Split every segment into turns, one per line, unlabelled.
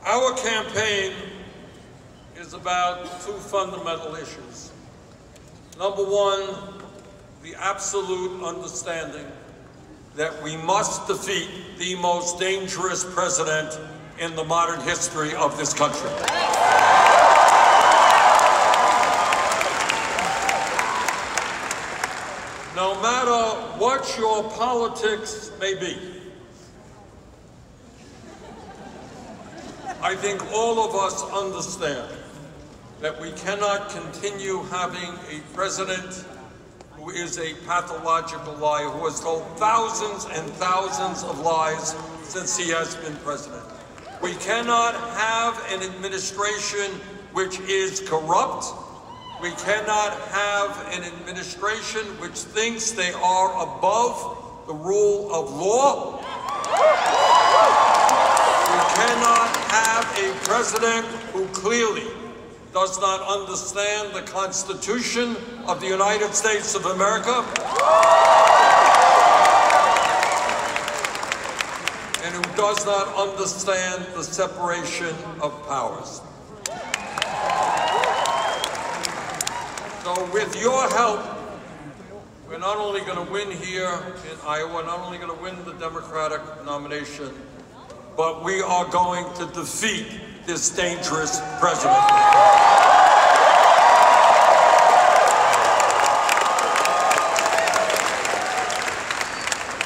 Our campaign is about two fundamental issues. Number one, the absolute understanding that we must defeat the most dangerous president in the modern history of this country. No matter what your politics may be, I think all of us understand that we cannot continue having a president who is a pathological liar, who has told thousands and thousands of lies since he has been president. We cannot have an administration which is corrupt. We cannot have an administration which thinks they are above the rule of law. We cannot have a president who clearly does not understand the Constitution of the United States of America and who does not understand the separation of powers. So with your help, we're not only going to win here in Iowa, not only going to win the Democratic nomination, but we are going to defeat this dangerous president.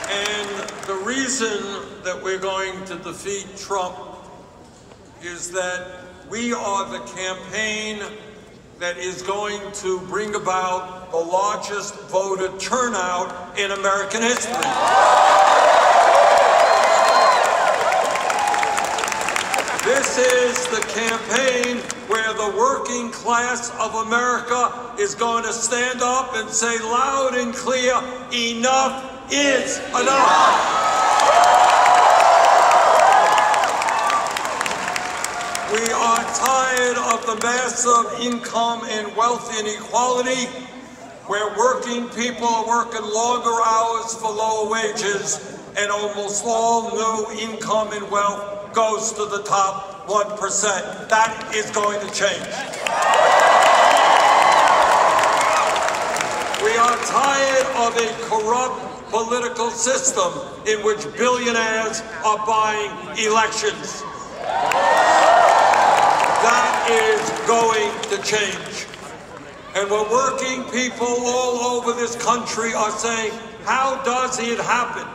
And the reason that we're going to defeat Trump is that we are the campaign that is going to bring about the largest voter turnout in American history. This is the campaign where the working class of America is going to stand up and say loud and clear, enough is enough. We are tired of the massive income and wealth inequality, where working people are working longer hours for lower wages, and almost all new income and wealth goes to the top 1%. That is going to change. We are tired of a corrupt political system in which billionaires are buying elections. That is going to change. And what working people all over this country are saying, how does it happen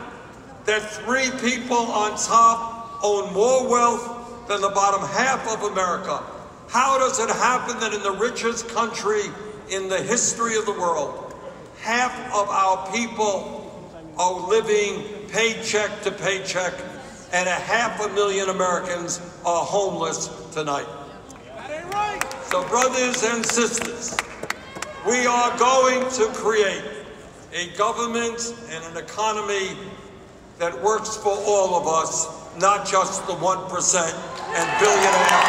that three people on top own more wealth than the bottom half of America? How does it happen that in the richest country in the history of the world, half of our people are living paycheck to paycheck, and 500,000 Americans are homeless tonight? So brothers and sisters, we are going to create a government and an economy that works for all of us, not just the 1% and billionaire.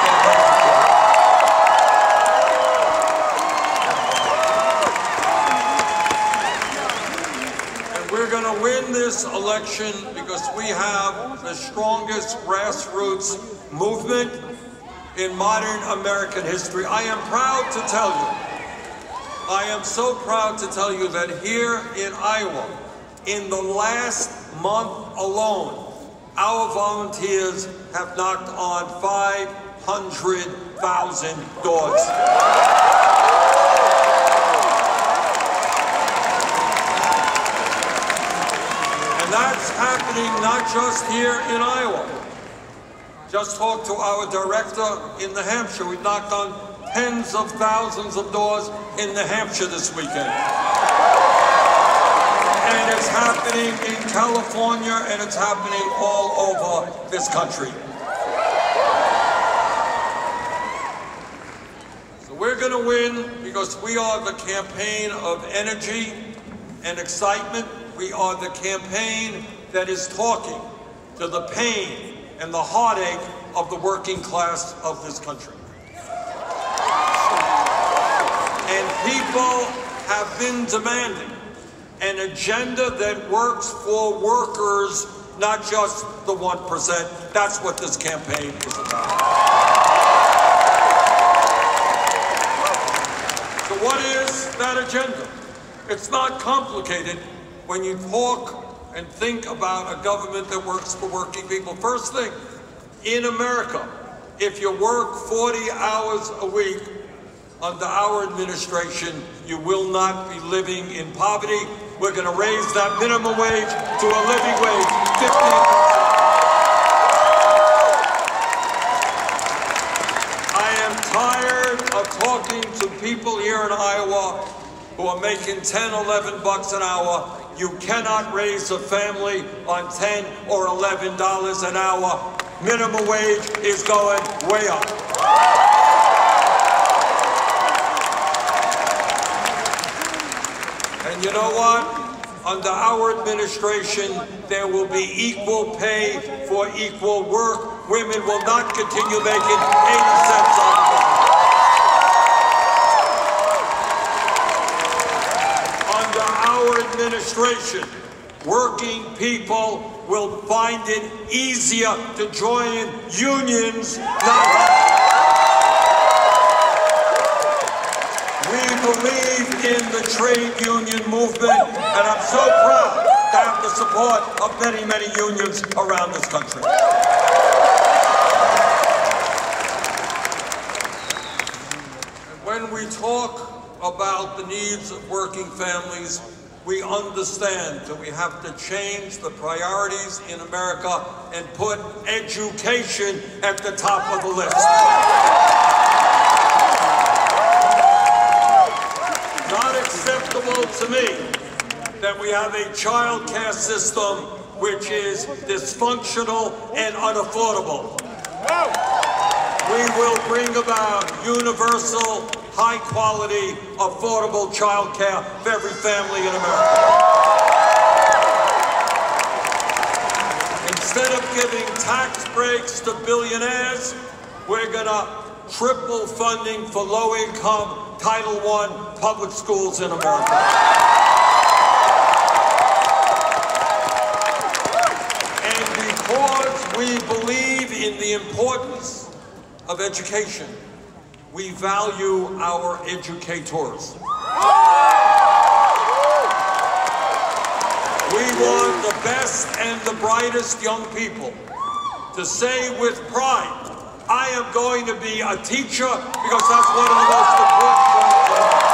And we're going to win this election because we have the strongest grassroots movement in modern American history. I am proud to tell you, I am so proud to tell you that here in Iowa, in the last month alone, our volunteers have knocked on 500,000 doors. And that's happening not just here in Iowa. Just talked to our director in New Hampshire. We knocked on tens of thousands of doors in New Hampshire this weekend. And it's happening in California, and it's happening all over this country. So we're going to win because we are the campaign of energy and excitement. We are the campaign that is talking to the pain and the heartache of the working class of this country. And people have been demanding an agenda that works for workers not just the 1%. That's what this campaign is about. So what is that agenda? It's not complicated when you talk and think about a government that works for working people. First thing, in America, if you work 40 hours a week under our administration, you will not be living in poverty. We're going to raise that minimum wage to a living wage, 15%. I am tired of talking to people here in Iowa who are making 10, 11 bucks an hour. You cannot raise a family on $10 or $11 an hour. Minimum wage is going way up. And you know what? Under our administration, there will be equal pay for equal work. Women will not continue making 80 cents on the dollar. Under our administration, working people will find it easier to join unions, We believe in the trade union movement, and I'm so proud to have the support of many, many unions around this country. When we talk about the needs of working families, we understand that we have to change the priorities in America and put education at the top of the list. Not acceptable to me that we have a child care system which is dysfunctional and unaffordable. We will bring about universal, high-quality, affordable child care for every family in America. Instead of giving tax breaks to billionaires, we're going to triple funding for low-income Title I public schools in America. And because we believe in the importance of education, we value our educators. We want the best and the brightest young people to say with pride, I am going to be a teacher because that's one of the most important jobs in life.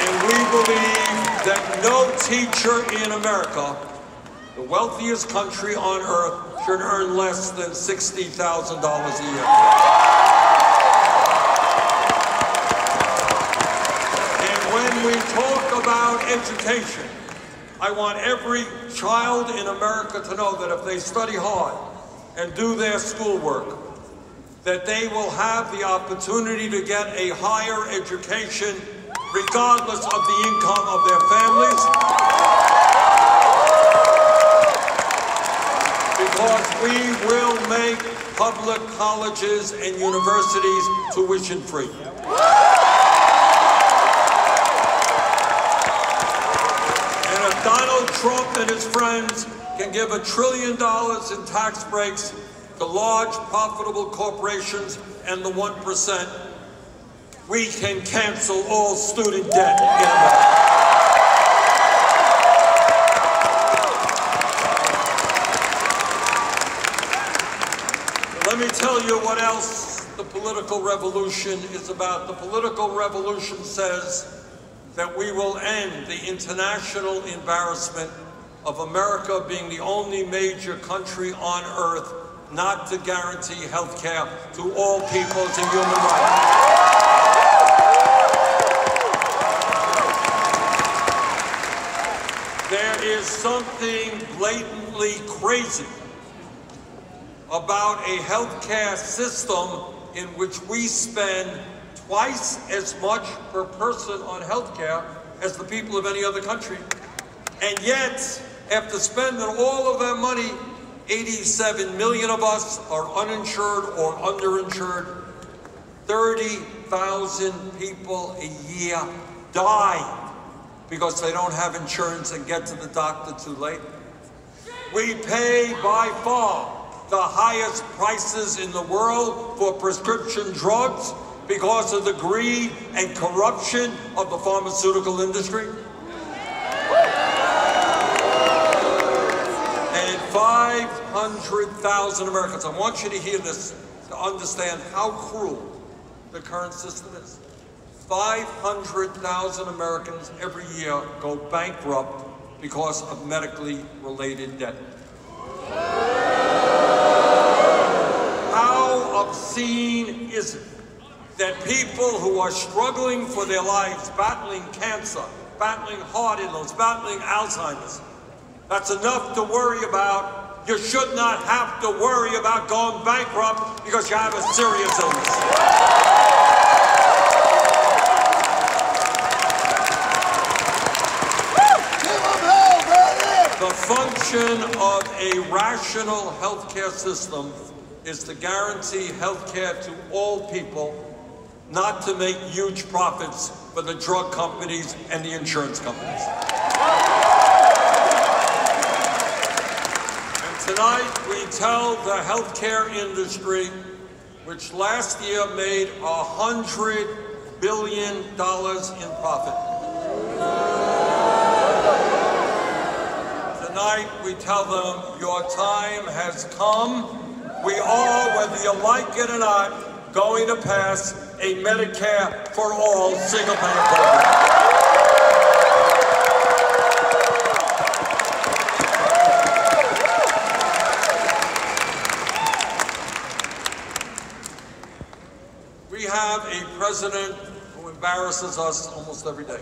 And we believe that no teacher in America, the wealthiest country on earth, should earn less than $60,000 a year. And when we talk about education, I want every child in America to know that if they study hard and do their schoolwork, that they will have the opportunity to get a higher education regardless of the income of their families. Because we will make public colleges and universities tuition-free. Donald Trump and his friends can give $1 trillion in tax breaks to large, profitable corporations and the 1%. We can cancel all student debt in America. Let me tell you what else the political revolution is about. The political revolution says that we will end the international embarrassment of America being the only major country on earth not to guarantee health care to all people as a human right. There is something blatantly crazy about a health care system in which we spend twice as much per person on health care as the people of any other country. And yet, after spending all of that money, 87 million of us are uninsured or underinsured. 30,000 people a year die because they don't have insurance and get to the doctor too late. We pay by far the highest prices in the world for prescription drugs because of the greed and corruption of the pharmaceutical industry. And 500,000 Americans, I want you to hear this to understand how cruel the current system is. 500,000 Americans every year go bankrupt because of medically related debt. How obscene is it that people who are struggling for their lives, battling cancer, battling heart illness, battling Alzheimer's, that's enough to worry about. You should not have to worry about going bankrupt because you have a serious illness. The function of a rational healthcare system is to guarantee healthcare to all people, not to make huge profits for the drug companies and the insurance companies. And tonight we tell the healthcare industry, which last year made $100 billion in profit. Tonight we tell them, your time has come. We are, whether you like it or not, going to pass a Medicare for all single payer program. We have a president who embarrasses us almost every day.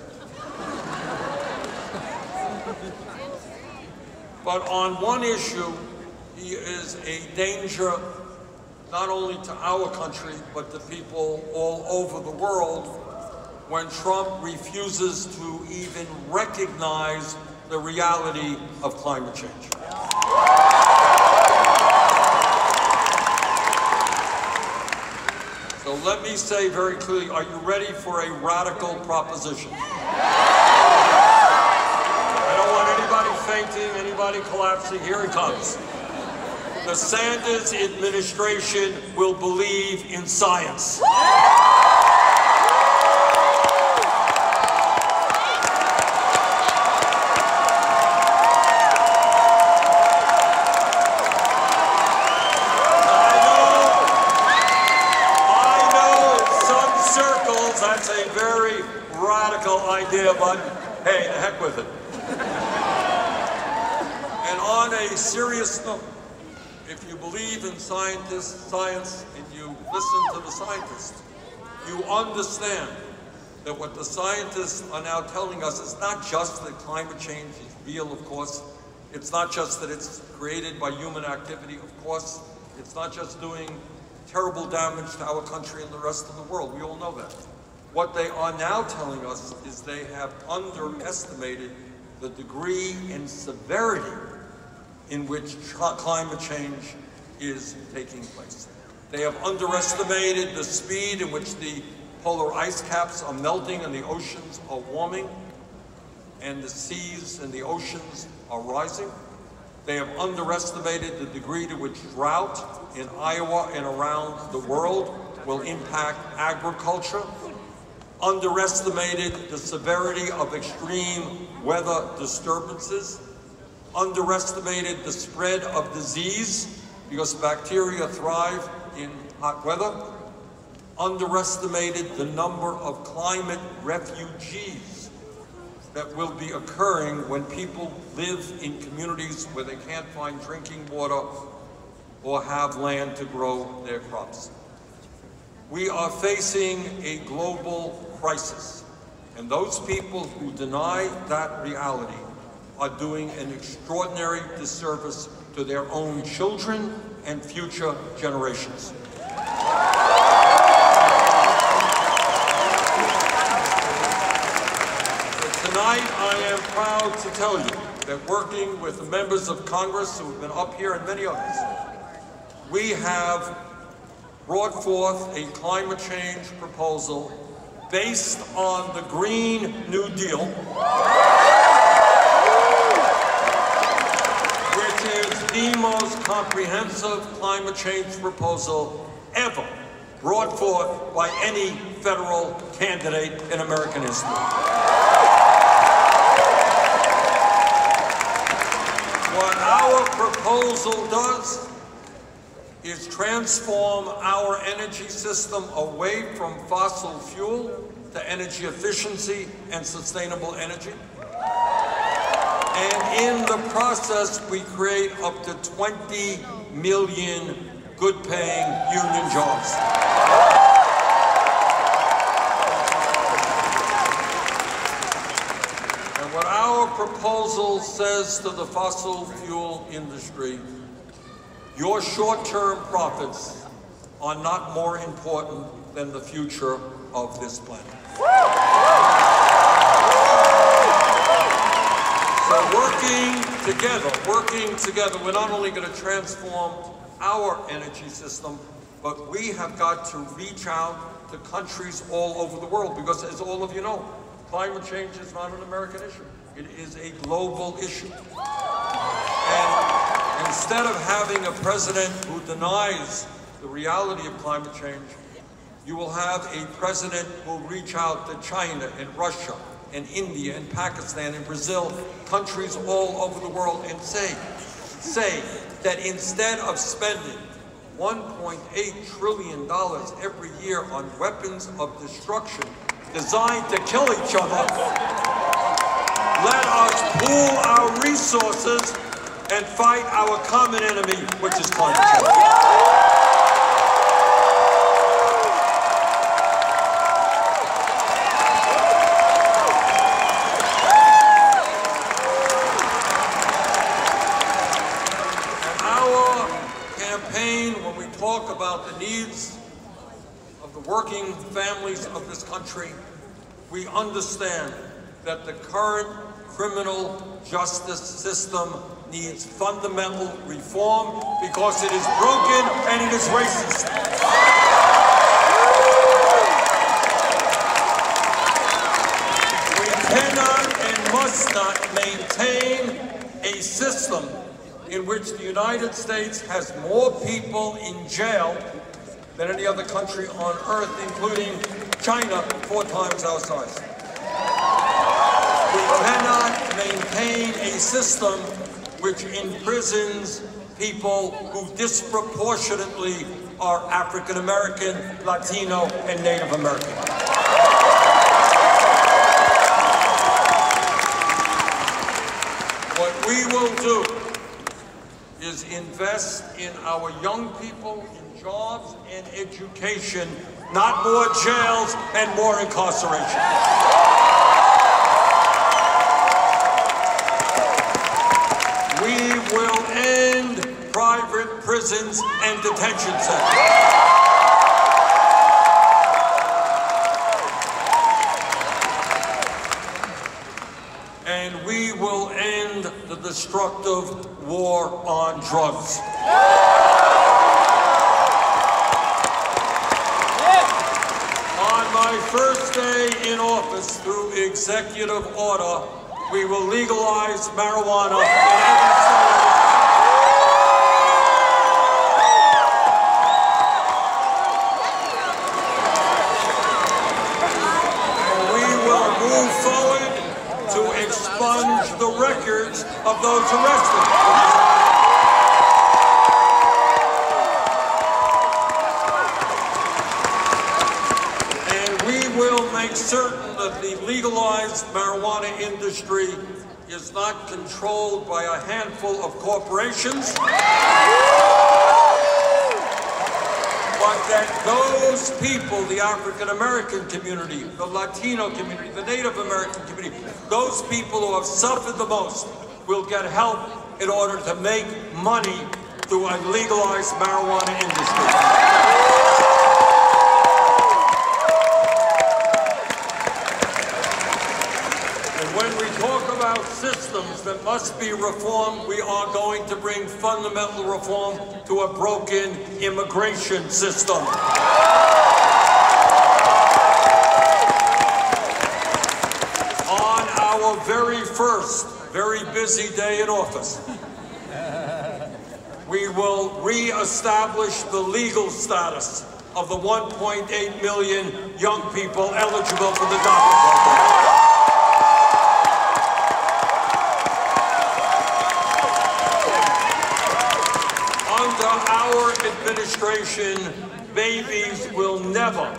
But on one issue, he is a danger not only to our country, but to people all over the world when Trump refuses to even recognize the reality of climate change. So let me say very clearly, are you ready for a radical proposition? I don't want anybody fainting, anybody collapsing. Here it comes. The Sanders administration will believe in science. I know in some circles that's a very radical idea, but hey, the heck with it. And on a serious note, if you believe in science, and you listen to the scientists, you understand that what the scientists are now telling us is not just that climate change is real, of course. It's not just that it's created by human activity, of course. It's not just doing terrible damage to our country and the rest of the world. We all know that. What they are now telling us is they have underestimated the degree and severity in which climate change is taking place. They have underestimated the speed in which the polar ice caps are melting and the oceans are warming and the seas and the oceans are rising. They have underestimated the degree to which drought in Iowa and around the world will impact agriculture, underestimated the severity of extreme weather disturbances, underestimated the spread of disease because bacteria thrive in hot weather, underestimated the number of climate refugees that will be occurring when people live in communities where they can't find drinking water or have land to grow their crops. We are facing a global crisis, and those people who deny that reality are doing an extraordinary disservice to their own children and future generations. Tonight, I am proud to tell you that working with the members of Congress who have been up here and many others, we have brought forth a climate change proposal based on the Green New Deal, which is the most comprehensive climate change proposal ever brought forth by any federal candidate in American history. What our proposal does is transform our energy system away from fossil fuel to energy efficiency and sustainable energy. And in the process, we create up to 20 million good-paying union jobs. And what our proposal says to the fossil fuel industry, your short-term profits are not more important than the future of this planet. So working together, we're not only going to transform our energy system, but we have got to reach out to countries all over the world, because as all of you know, climate change is not an American issue. It is a global issue. And instead of having a president who denies the reality of climate change, you will have a president who will reach out to China and Russia and India and Pakistan and Brazil, countries all over the world, and say that instead of spending $1.8 trillion every year on weapons of destruction designed to kill each other, let us pool our resources and fight our common enemy, which is climate change. When we talk about the needs of the working families of this country, we understand that the current criminal justice system needs fundamental reform because it is broken and it is racist. We cannot and must not maintain a system in which the United States has more people in jail than any other country on earth, including China, 4 times our size. We cannot maintain a system which imprisons people who disproportionately are African American, Latino, and Native American. What we will do is invest in our young people, in jobs and education, not more jails and more incarceration. We will end private prisons and detention centers. And we will end the destructive war on drugs. On my first day in office, through executive order, we will legalize marijuana in every state. And we will move forward to expunge the records of those arrested. And we will make certain that the legalized marijuana industry is not controlled by a handful of corporations, but that those people, the African American community, the Latino community, the Native American community, those people who have suffered the most will get help in order to make money through a legalized marijuana industry. And when we talk about systems that must be reformed, we are going to bring fundamental reform to a broken immigration system. very first, very busy day in office, we will re-establish the legal status of the 1.8 million young people eligible for the DACA program. Under our administration, babies will never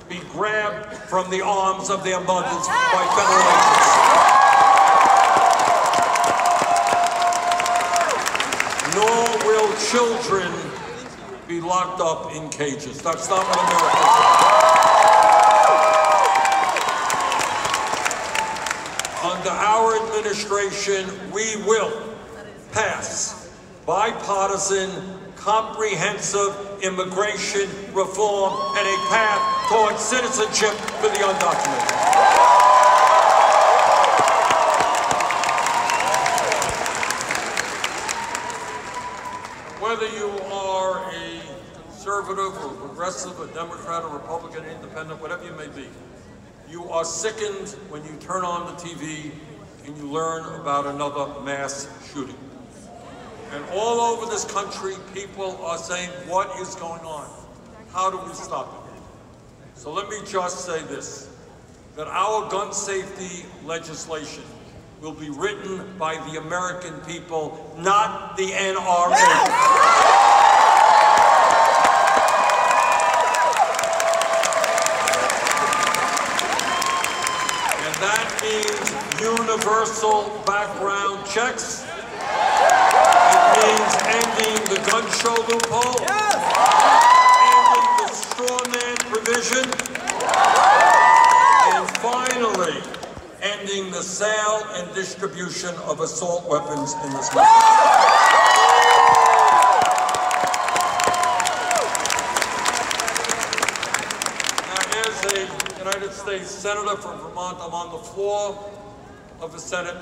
be grabbed from the arms of their mothers by federal agents. Nor will children be locked up in cages. That's not what America is. Under our administration, we will pass bipartisan, comprehensive immigration reform and a path towards citizenship for the undocumented. Whether you are a conservative or progressive, a Democrat or Republican, independent, whatever you may be, you are sickened when you turn on the TV and you learn about another mass shooting. And all over this country, people are saying, what is going on? How do we stop it? So let me just say this, that our gun safety legislation will be written by the American people, not the NRA. And that means universal background checks. It means ending the gun show loophole, ending the straw man provision, and finally, ending the sale and distribution of assault weapons in this country. Now, as a United States Senator from Vermont, I'm on the floor of the Senate,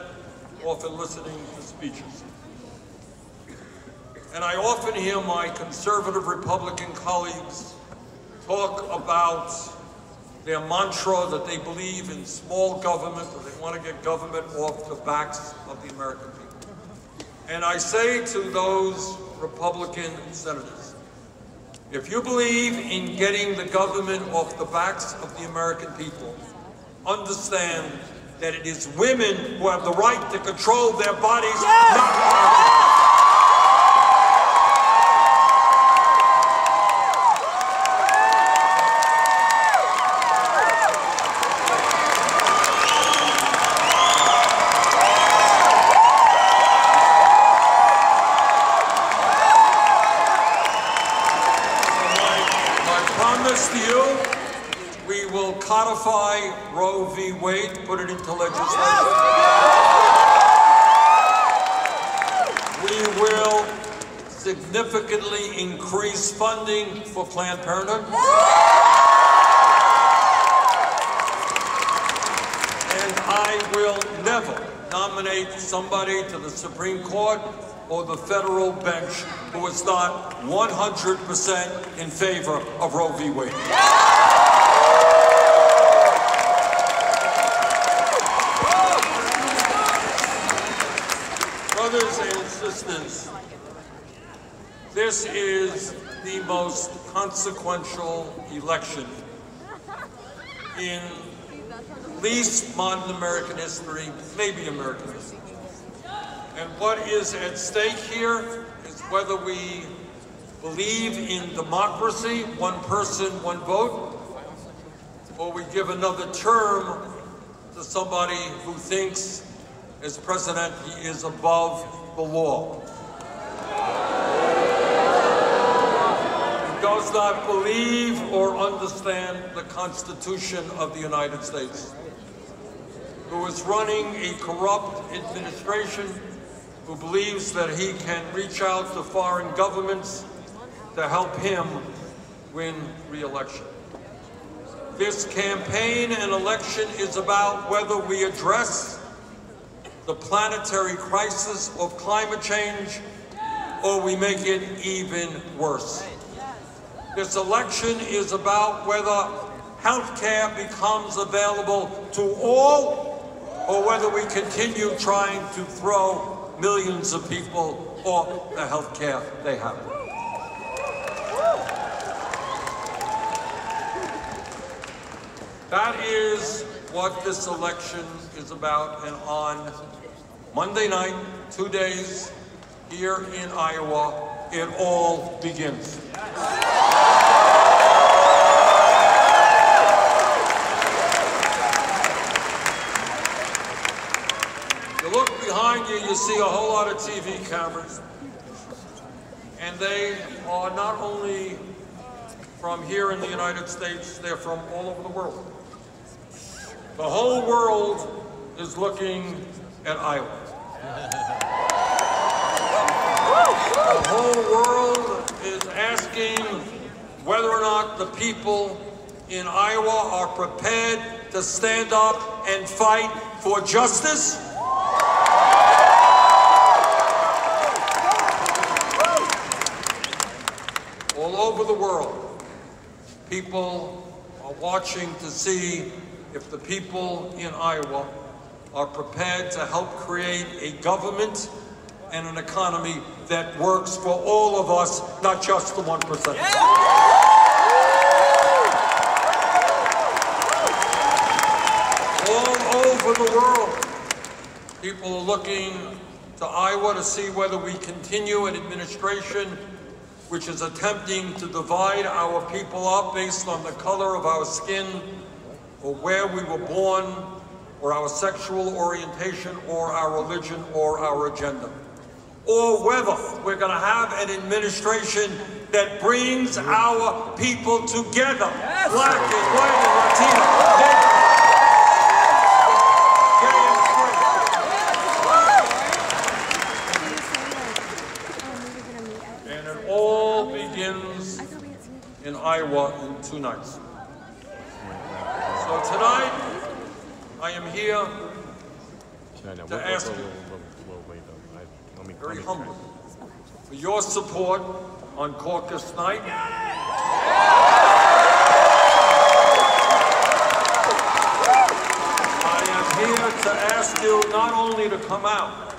often listening to speeches. And I often hear my conservative Republican colleagues talk about their mantra that they believe in small government, that they want to get government off the backs of the American people. And I say to those Republican senators, if you believe in getting the government off the backs of the American people, understand that it is women who have the right to control their bodies, not Americans. To you, we will codify Roe v. Wade, put it into legislation. We will significantly increase funding for Planned Parenthood. And I will never nominate somebody to the Supreme Court or the federal bench who is not 100% in favor of Roe v. Wade. Brothers and sisters, this is the most consequential election in at least modern American history, maybe American history. And what is at stake here is whether we believe in democracy, one person, one vote, or we give another term to somebody who thinks, as president, he is above the law. He does not believe or understand the Constitution of the United States, who is running a corrupt administration, who believes that he can reach out to foreign governments to help him win re-election. This campaign and election is about whether we address the planetary crisis of climate change or we make it even worse. This election is about whether health care becomes available to all or whether we continue trying to throw millions of people off the health care they have. That is what this election is about, and on Monday night, 2 days, here in Iowa, it all begins. You look behind you, you see a whole lot of TV cameras, and they are not only from here in the United States, they're from all over the world. The whole world is looking at Iowa. The whole world is asking whether or not the people in Iowa are prepared to stand up and fight for justice. All over the world, people are watching to see if the people in Iowa are prepared to help create a government and an economy that works for all of us, not just the 1%. All over the world, people are looking to Iowa to see whether we continue an administration which is attempting to divide our people up based on the color of our skin, or where we were born, or our sexual orientation, or our religion, or our agenda. Or whether we're going to have an administration that brings our people together, black and white and Latino, gay and straight. And it all begins in Iowa in 2 nights. So tonight, I am here to ask you, very humbly, for your support on caucus night. I am here to ask you not only to come out,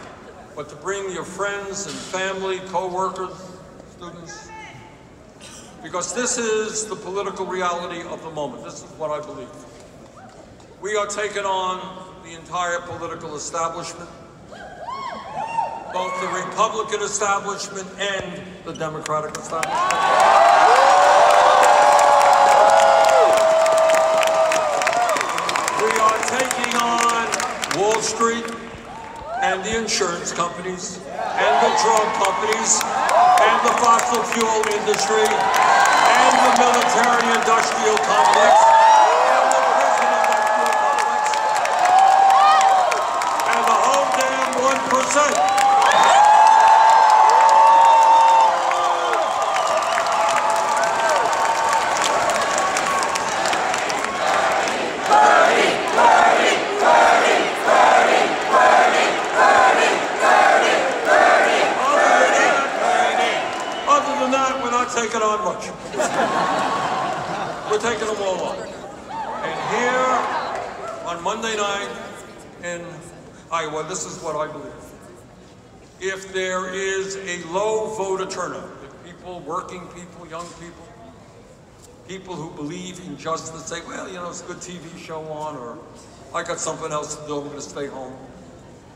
but to bring your friends and family, co-workers, students, because this is the political reality of the moment. This is what I believe. We are taking on the entire political establishment, both the Republican establishment and the Democratic establishment. We are taking on Wall Street and the insurance companies and the drug companies and the fossil fuel industry and the military-industrial complex and the prison-industrial complex and the whole damn 1%. Taking on much. We're taking them all on. And here on Monday night in Iowa, this is what I believe. If there is a low voter turnout, if people, working people, young people, people who believe in justice say, well, you know, it's a good TV show on, or I got something else to do, I'm going to stay home.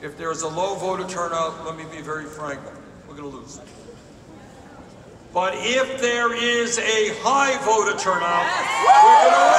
If there's a low voter turnout, let me be very frank, we're going to lose. But if there is a high voter turnout, we're going to win.